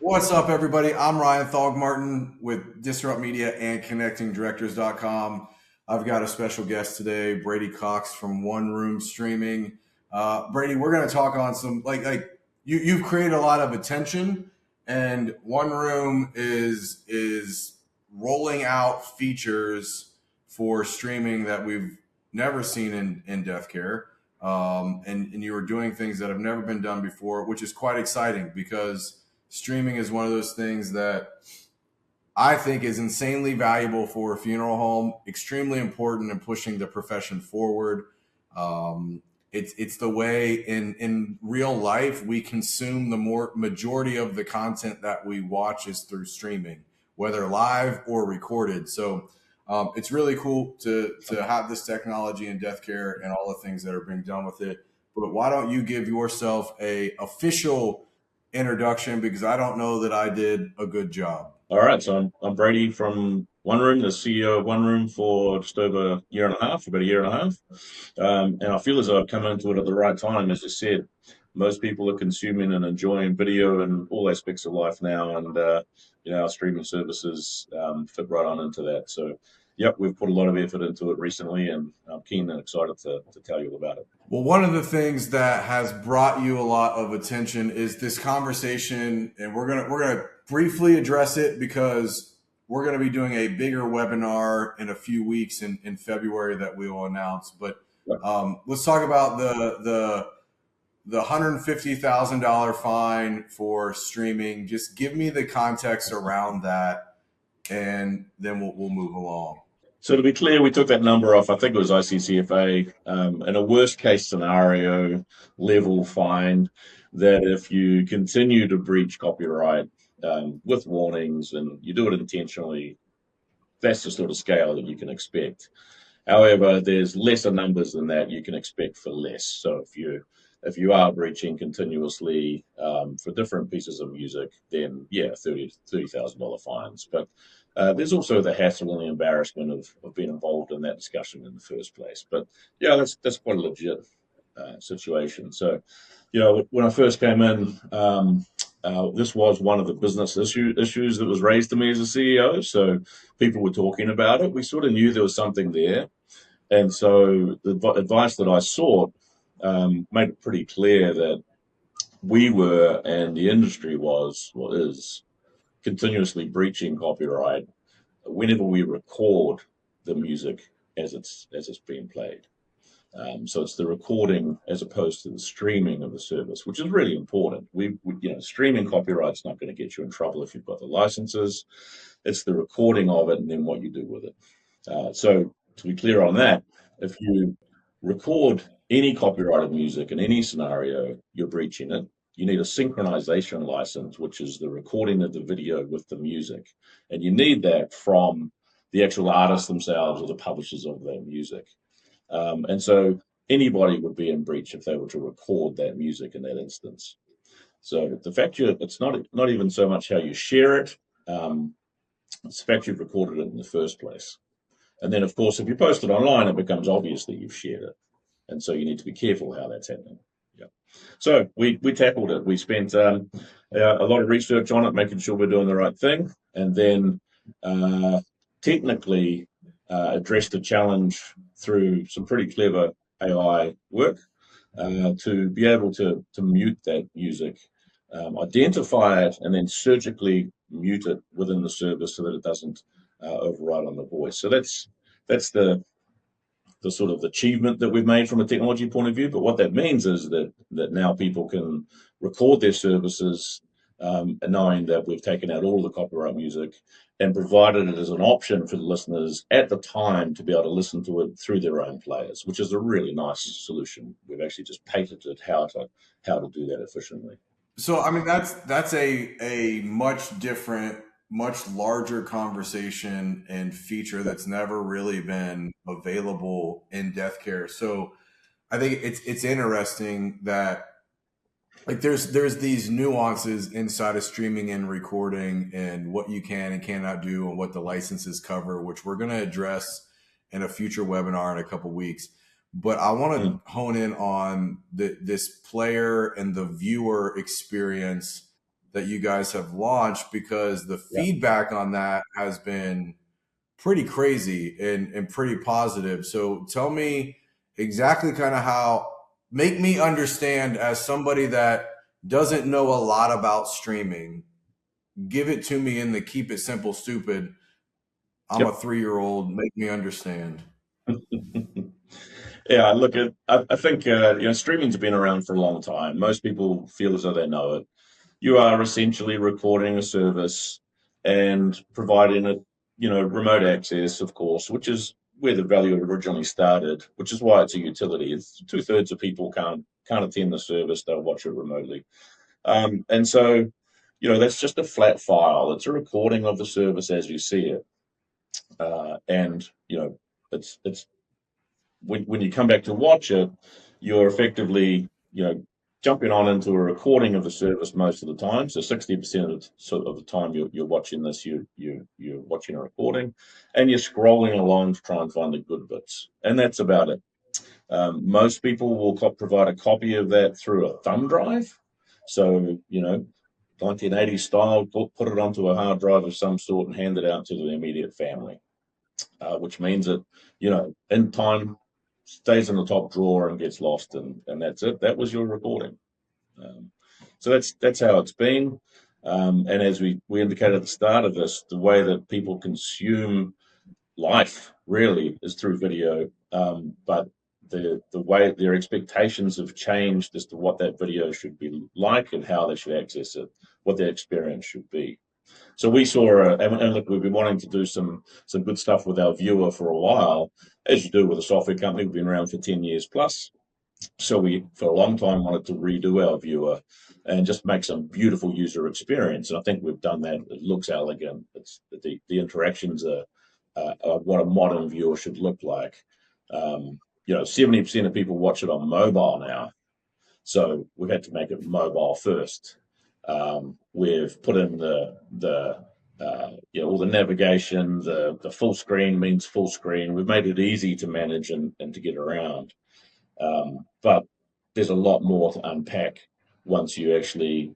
What's up, everybody? I'm Ryan Thogmartin with Disrupt Media and ConnectingDirectors.com. I've got a special guest today, Brady Cox from OneRoom Streaming. Brady, we're going to talk on some you've created a lot of attention, and OneRoom is rolling out features for streaming that we've never seen in death care, and you are doing things that have never been done before, which is quite exciting because streaming is one of those things that I think is insanely valuable for a funeral home, extremely important in pushing the profession forward. It's the way in real life we consume the majority of the content that we watch is through streaming, whether live or recorded. So it's really cool to have this technology in death care and all the things that are being done with it. But why don't you give yourself a official introduction, because I don't know that I did a good job. All right, so I'm Brady from OneRoom, the CEO of OneRoom for just over a year and a half, about a year and a half. And I feel as though I've come into it at the right time. As you said, most people are consuming and enjoying video and all aspects of life now, and our streaming services fit right on into that. So, yep, we've put a lot of effort into it recently, and I'm keen and excited to tell you all about it. Well, one of the things that has brought you a lot of attention is this conversation, and we're gonna briefly address it because we're going to be doing a bigger webinar in a few weeks in February that we will announce. But let's talk about the $150,000 fine for streaming. Just give me the context around that, and then we'll move along. So to be clear, we took that number off. I think it was ICCFA, in a worst case scenario level fine that if you continue to breach copyright with warnings and you do it intentionally, that's the sort of scale that you can expect. However, there's lesser numbers than that you can expect for less. So if you are breaching continuously for different pieces of music, then yeah, $30,000 fines. But there's also the hassle and the embarrassment of being involved in that discussion in the first place. But yeah, that's quite a legit situation. So, when I first came in, this was one of the business issues that was raised to me as a CEO. So people were talking about it. We sort of knew there was something there. And so the advice that I sought made it pretty clear that we were, and the industry is continuously breaching copyright whenever we record the music as it's being played. So it's the recording as opposed to the streaming of the service, which is really important. Streaming copyright's not going to get you in trouble if you've got the licenses. It's the recording of it and then what you do with it. So to be clear on that, if you record any copyrighted music in any scenario, you're breaching it. You need a synchronization license, which is the recording of the video with the music. And you need that from the actual artists themselves or the publishers of their music. And so anybody would be in breach if they were to record that music in that instance. So the fact it's not even so much how you share it, it's the fact you've recorded it in the first place. And then, of course, if you post it online, it becomes obvious that you've shared it. And so you need to be careful how that's happening. Yeah. So we tackled it. We spent a lot of research on it, making sure we're doing the right thing. And then technically addressed the challenge through some pretty clever AI work to be able to mute that music, identify it, and then surgically mute it within the service so that it doesn't override on the voice. So that's the sort of achievement that we've made from a technology point of view. But what that means is that now people can record their services knowing that we've taken out all the copyright music and provided it as an option for the listeners at the time to be able to listen to it through their own players, which is a really nice solution. We've actually just patented how to do that efficiently. So, I mean, that's a much different, much larger conversation and feature that's never really been available in death care. So, I think it's interesting that there's these nuances inside of streaming and recording and what you can and cannot do and what the licenses cover, which we're going to address in a future webinar in a couple weeks. But I want to hone in on this player and the viewer experience that you guys have launched, because the Yeah. feedback on that has been pretty crazy and pretty positive. So tell me exactly kind of how, make me understand as somebody that doesn't know a lot about streaming. Give it to me in the keep it simple, stupid. I'm a Yep. 3-year-old. Make me understand. Yeah, look, I think streaming's been around for a long time. Most people feel as though they know it. You are essentially recording a service and providing it, remote access, of course, which is where the value originally started, which is why it's a utility. It's two-thirds of people can't attend the service; they'll watch it remotely. And so, that's just a flat file. It's a recording of the service as you see it, and it's when you come back to watch it, you're effectively, jumping on into a recording of the service most of the time. So 60% of the time you're watching this, you're watching a recording, and you're scrolling along to try and find the good bits, and that's about it. Most people will provide a copy of that through a thumb drive. So 1980s style, put it onto a hard drive of some sort and hand it out to the immediate family, which means that, in time, stays in the top drawer and gets lost, and that's it. That was your recording. Um, so that's how it's been. And as we indicated at the start of this, the way that people consume life really is through video. But the way their expectations have changed as to what that video should be like and how they should access it, what their experience should be. So we saw, and look, we've been wanting to do some good stuff with our viewer for a while, as you do with a software company. We've been around for 10 years plus. So we, for a long time, wanted to redo our viewer and just make some beautiful user experience. And I think we've done that. It looks elegant. It's the interactions are what a modern viewer should look like. 70% of people watch it on mobile now. So we've had to make it mobile first. We've put in all the navigation, the full screen means full screen. We've made it easy to manage and to get around. But there's a lot more to unpack once you actually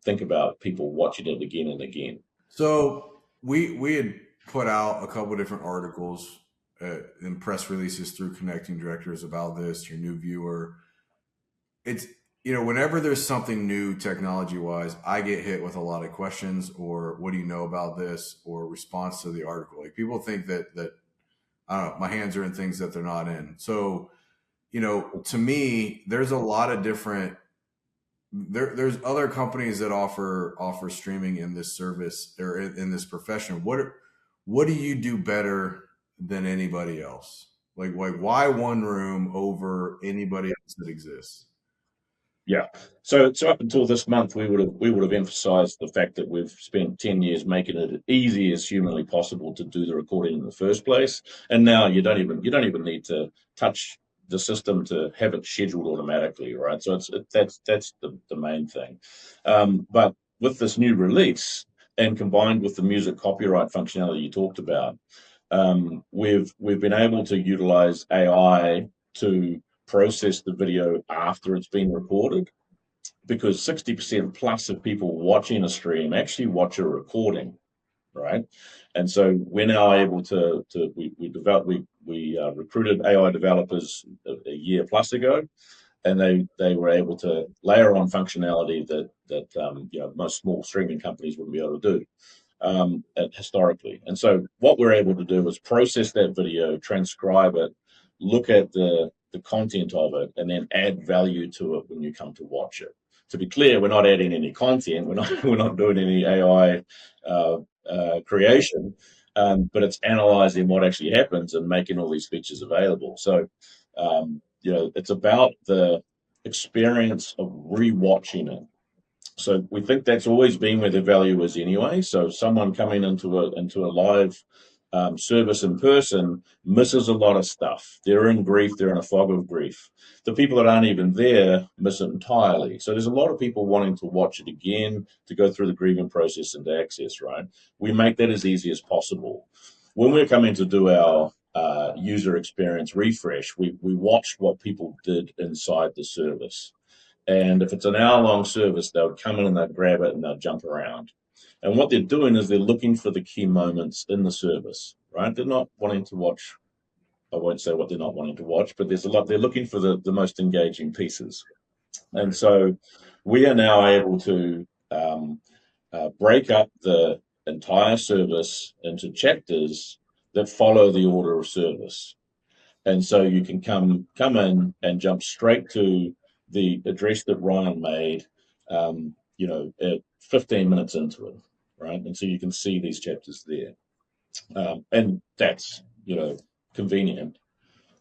think about people watching it again and again. So we had put out a couple of different articles and press releases through connecting directors about this, your new viewer. It's, whenever there's something new technology wise, I get hit with a lot of questions, or what do you know about this, or response to the article. Like, people think that I don't know, my hands are in things that they're not in. So, to me, there's a lot of different, there's other companies that offer streaming in this service, or in this profession. What do you do better than anybody else? Like why One Room over anybody else that exists? Yeah. So up until this month, we would have emphasised the fact that we've spent 10 years making it as easy as humanly possible to do the recording in the first place. And now you don't even need to touch the system to have it scheduled automatically, right? So that's the main thing. But with this new release, and combined with the music copyright functionality you talked about, we've been able to utilize AI to process the video after it's been recorded, because 60% plus of people watching a stream actually watch a recording, right? And so we're now able to we recruited AI developers a year plus ago, and they were able to layer on functionality that most small streaming companies wouldn't be able to do historically. And so what we're able to do is process that video, transcribe it, look at the content of it, and then add value to it when you come to watch it. To be clear, we're not adding any content. We're not doing any AI creation, but it's analyzing what actually happens and making all these features available. So it's about the experience of rewatching it. So we think that's always been where the value is anyway. So someone coming into a live service in person misses a lot of stuff. They're in grief. They're in a fog of grief. The people that aren't even there miss it entirely. So there's a lot of people wanting to watch it again, to go through the grieving process and to access, right? We make that as easy as possible. When we're coming to do our user experience refresh, we watched what people did inside the service. And if it's an hour-long service, they'll come in and they'll grab it and they'll jump around. And what they're doing is they're looking for the key moments in the service, right? They're not wanting to watch. I won't say what they're not wanting to watch, but there's a lot. They're looking for the most engaging pieces. And Right. so we are now able to break up the entire service into chapters that follow the order of service. And so you can come in and jump straight to the address that Ryan made, at 15 minutes into it, right? And so you can see these chapters there, and that's convenient.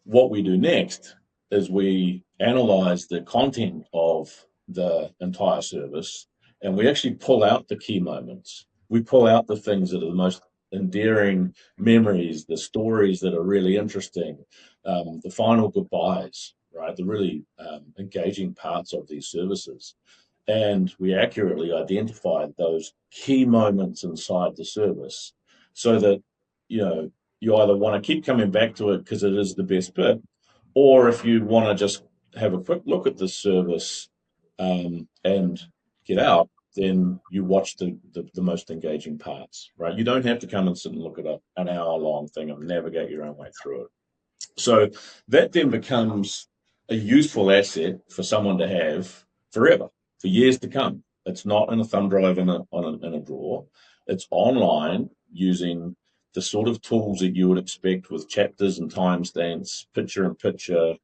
What we do next is we analyze the content of the entire service and we actually pull out the key moments. We pull out the things that are the most endearing memories, the stories that are really interesting, the final goodbyes, right? The really engaging parts of these services. And we accurately identify those key moments inside the service so that, you either want to keep coming back to it because it is the best bit, or if you want to just have a quick look at the service and get out, then you watch the most engaging parts, right? You don't have to come and sit and look at an hour-long thing and navigate your own way through it. So that then becomes a useful asset for someone to have forever, for years to come. It's not in a thumb drive in a drawer. It's online using the sort of tools that you would expect with chapters and timestamps, picture in picture,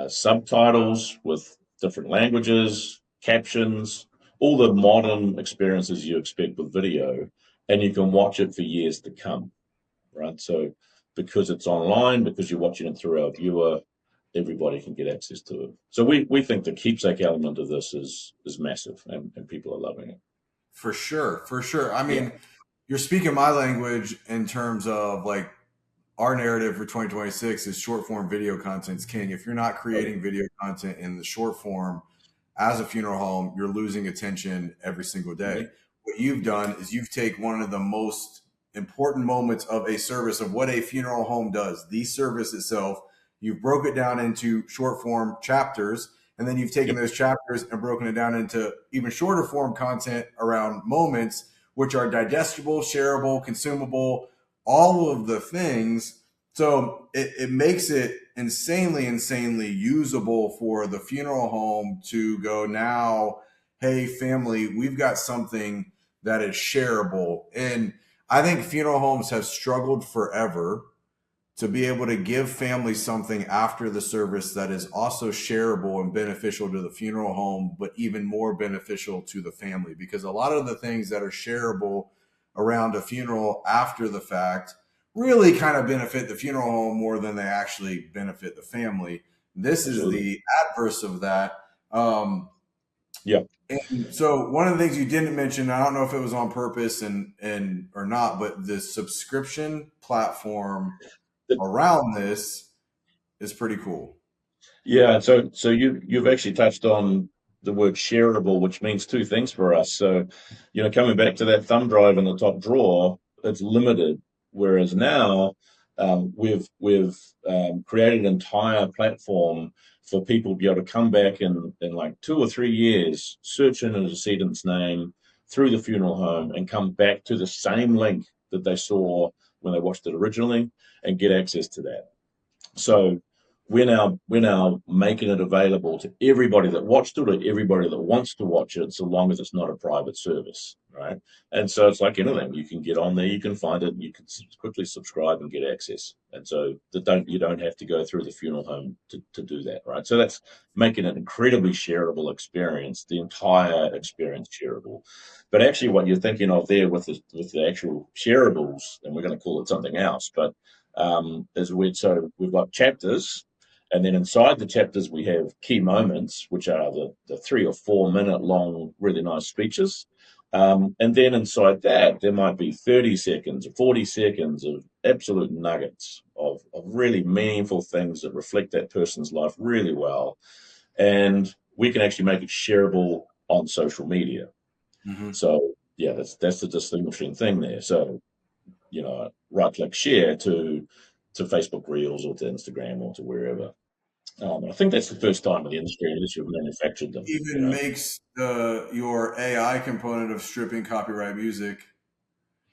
subtitles with different languages, captions, all the modern experiences you expect with video, and you can watch it for years to come, right? So because it's online, because you're watching it through our viewer, everybody can get access to it. So we think the keepsake element of this is massive, and people are loving it. For sure, for sure. I Yeah. mean, you're speaking my language in terms of like our narrative for 2026 is short form video content's king. If you're not creating video content in the short form as a funeral home, you're losing attention every single day. Mhm. What you've done is you've taken one of the most important moments of a service of what a funeral home does, the service itself. You've broke it down into short form chapters, and then you've taken Yep. those chapters and broken it down into even shorter form content around moments, which are digestible, shareable, consumable, all of the things. So it makes it insanely usable for the funeral home to go now, hey, family, we've got something that is shareable. And I think funeral homes have struggled forever to be able to give families something after the service that is also shareable and beneficial to the funeral home, but even more beneficial to the family. Because a lot of the things that are shareable around a funeral after the fact really kind of benefit the funeral home more than they actually benefit the family. This is Absolutely. the adverse of that. Yeah. And so one of the things you didn't mention, I don't know if it was on purpose and or not, but the subscription platform around this is pretty cool. Yeah, so you've actually touched on the word shareable, which means two things for us. So, coming back to that thumb drive in the top drawer, it's limited. Whereas now, we've created an entire platform for people to be able to come back in like 2 or 3 years, search in a decedent's name through the funeral home, and come back to the same link that they saw when they watched it originally, and get access to that. So we're now making it available to everybody that watched it or everybody that wants to watch it, so long as it's not a private service, right? And so it's like anything, you can get on there, you can find it, you can quickly subscribe and get access. And so you don't have to go through the funeral home to do that, right? So that's making an incredibly shareable experience, the entire experience shareable. But actually, what you're thinking of there with the actual shareables, and we're going to call it something else, but so we've got chapters, and then inside the chapters we have key moments, which are the 3 or 4 minute long, really nice speeches. And then inside that, there might be 30 seconds or 40 seconds of absolute nuggets of really meaningful things that reflect that person's life really well. And we can actually make it shareable on social media. Mm-hmm. So, yeah, that's the distinguishing thing there. So, right click share to Facebook Reels or to Instagram or to wherever. I think that's the first time in the industry unless you've manufactured them. You Even know, makes your AI component of stripping copyright music.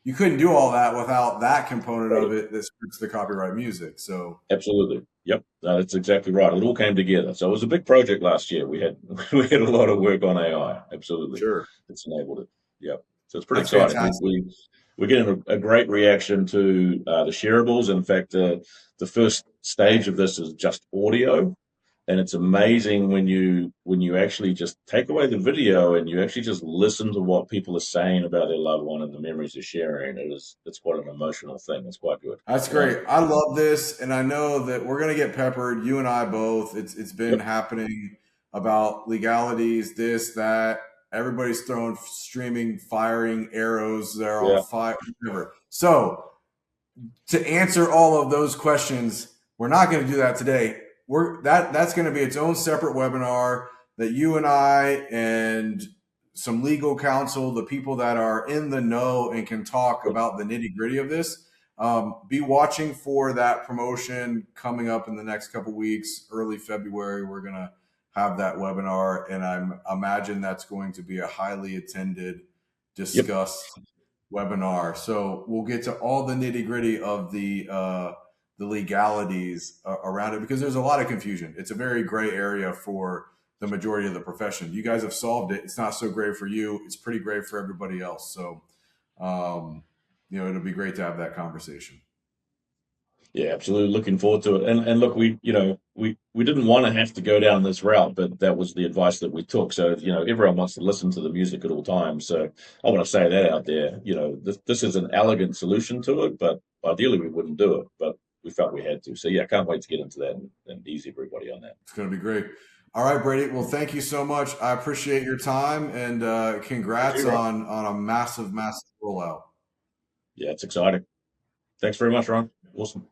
You couldn't do all that without that component of it that strips the copyright music. So absolutely. Yep, that's exactly right. It all came together. So it was a big project last year. We had we had a lot of work on AI. Absolutely, sure, it's enabled it. Yep. So it's pretty that's exciting. fantastic. We're getting a great reaction to the shareables. In fact, the first stage of this is just audio, and it's amazing when you actually just take away the video and you actually just listen to what people are saying about their loved one and the memories they're sharing. It's quite an emotional thing. It's quite good. That's You know. great. I love this, and I know that we're gonna get peppered. You and I both. It's been Yep. happening about legalities, this, that. Everybody's throwing streaming, firing arrows. They're on Yeah. fire, whatever. So to answer all of those questions, we're not going to do that today. That's going to be its own separate webinar that you and I and some legal counsel, the people that are in the know and can talk Yep. about the nitty gritty of this. Be watching for that promotion coming up in the next couple weeks, early February. We're going to have that webinar, and I imagine that's going to be a highly attended, Yep. discussed webinar. So we'll get to all the nitty gritty of the legalities around it because there's a lot of confusion. It's a very gray area for the majority of the profession. You guys have solved it. It's not so gray for you. It's pretty gray for everybody else. So, it'll be great to have that conversation. Yeah, absolutely. Looking forward to it. And look, we didn't want to have to go down this route, but that was the advice that we took. So, everyone wants to listen to the music at all times. So I want to say that out there. This is an elegant solution to it, but ideally we wouldn't do it, but we felt we had to. So yeah, can't wait to get into that and ease everybody on that. It's going to be great. All right, Brady. Well, thank you so much. I appreciate your time and Thank congrats you, Ron. on a massive, massive rollout. Yeah, it's exciting. Thanks very much, Ron. Awesome.